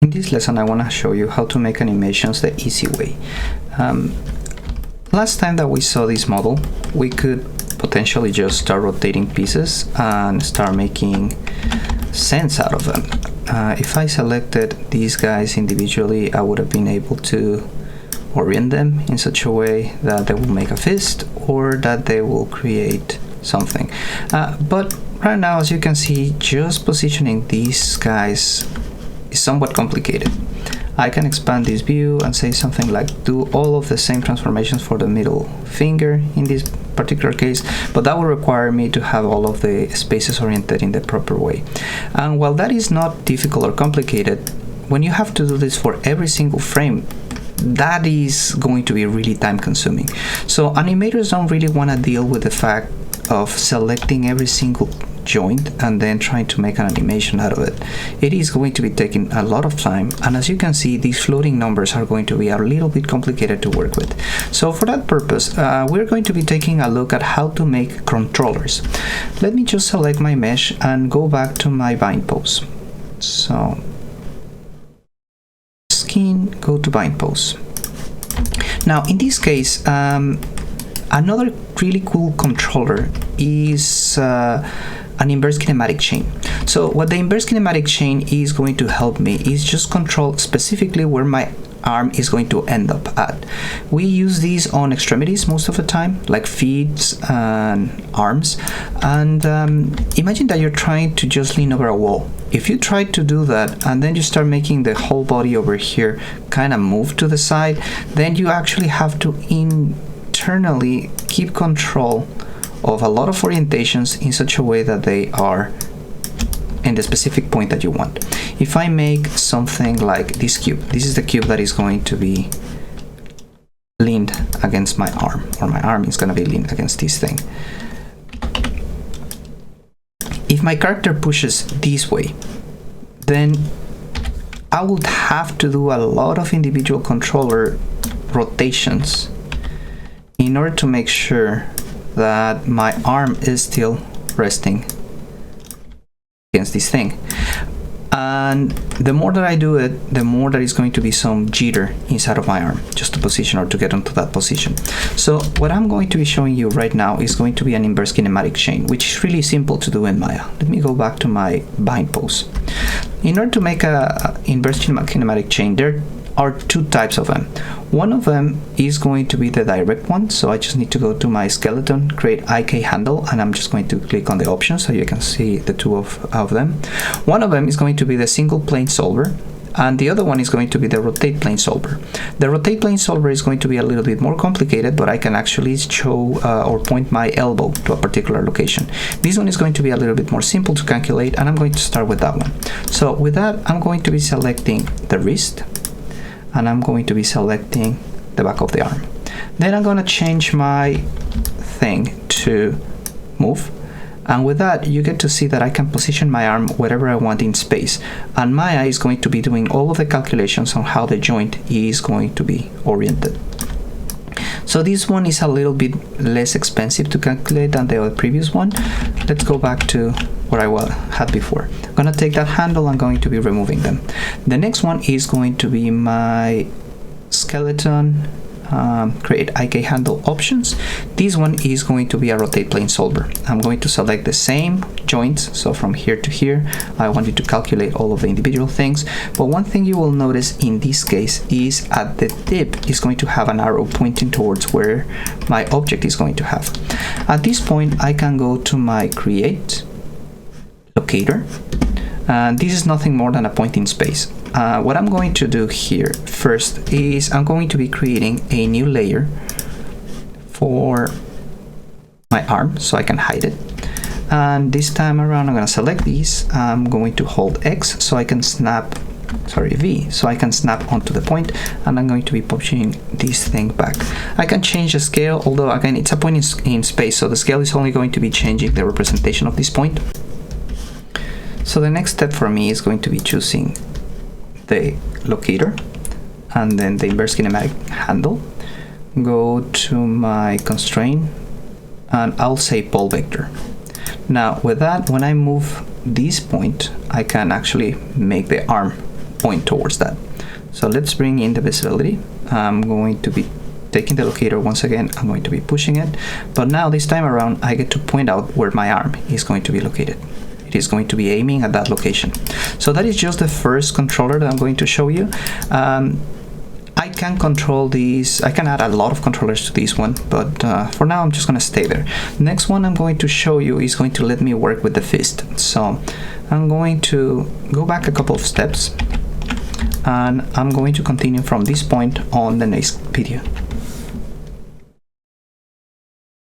In this lesson, I want to show you how to make animations the easy way. Last time that we saw this model, we could potentially just start rotating pieces and start making sense out of them. If I selected these guys individually, I would have been able to orient them in such a way that they will make a fist or that they will create something. But right now, as you can see, just positioning these guys is somewhat complicated. I can expand this view and say something like do all of the same transformations for the middle finger in this particular case, but that will require me to have all of the spaces oriented in the proper way. And while that is not difficult or complicated, when you have to do this for every single frame, that is going to be really time consuming. So animators don't really want to deal with the fact of selecting every single joint and then trying to make an animation out of it. It is going to be taking a lot of time, and as you can see, these floating numbers are going to be a little bit complicated to work with. So for that purpose, we're going to be taking a look at how to make controllers. Let me just select my mesh and go back to my bind pose. So skin, go to bind pose. Now in this case, another really cool controller is an inverse kinematic chain. So what the inverse kinematic chain is going to help me is just control specifically where my arm is going to end up at. We use these on extremities most of the time, like feet and arms. And imagine that you're trying to just lean over a wall. If you try to do that and then you start making the whole body over here kind of move to the side, then you actually have to internally keep control of a lot of orientations in such a way that they are in the specific point that you want. If I make something like this cube, this is the cube that is going to be leaned against my arm, or my arm is going to be leaned against this thing. If my character pushes this way, then I would have to do a lot of individual controller rotations in order to make sure that my arm is still resting against this thing. And the more that I do it, the more there is going to be some jitter inside of my arm just to position or to get onto that position. So what I'm going to be showing you right now is going to be an inverse kinematic chain, which is really simple to do in Maya. Let me go back to my bind pose. In order to make a inverse kinematic chain, there are two types of them. One of them is going to be the direct one, so I just need to go to my skeleton, create IK handle, and I'm just going to click on the options so you can see the two of them. One of them is going to be the single plane solver, and the other one is going to be the rotate plane solver. The rotate plane solver is going to be a little bit more complicated, but I can actually show or point my elbow to a particular location. This one is going to be a little bit more simple to calculate, and I'm going to start with that one. So with that, I'm going to be selecting the wrist, and I'm going to be selecting the back of the arm. Then I'm going to change my thing to move, and with that you get to see that I can position my arm wherever I want in space, and Maya is going to be doing all of the calculations on how the joint is going to be oriented. So this one is a little bit less expensive to calculate than the previous one. Let's go back to what I had before. I'm going to take that handle. I'm going to be removing them. The next one is going to be my skeleton, create IK handle options. This one is going to be a rotate plane solver. I'm going to select the same joints, so from here to here I want you to calculate all of the individual things, but one thing you will notice in this case is at the tip is going to have an arrow pointing towards where my object is going to have. At this point I can go to my create locator, and this is nothing more than a point in space. What I'm going to do here first is I'm going to be creating a new layer for my arm so I can hide it. And this time around I'm going to select these. I'm going to hold X so I can snap, V, so I can snap onto the point, and I'm going to be pushing this thing back. I can change the scale, although again it's a point in space, so the scale is only going to be changing the representation of this point. So the next step for me is going to be choosing the locator and then the inverse kinematic handle. Go to my constraint and I'll say pole vector. Now with that, when I move this point, I can actually make the arm point towards that. So let's bring in the visibility. I'm going to be taking the locator once again. I'm going to be pushing it, but now this time around I get to point out where my arm is going to be located. It is going to be aiming at that location. So that is just the first controller that I'm going to show you. I can control these. I can add a lot of controllers to this one, but for now I'm just going to stay there. Next one I'm going to show you is going to let me work with the fist. So I'm going to go back a couple of steps, and I'm going to continue from this point on the next video.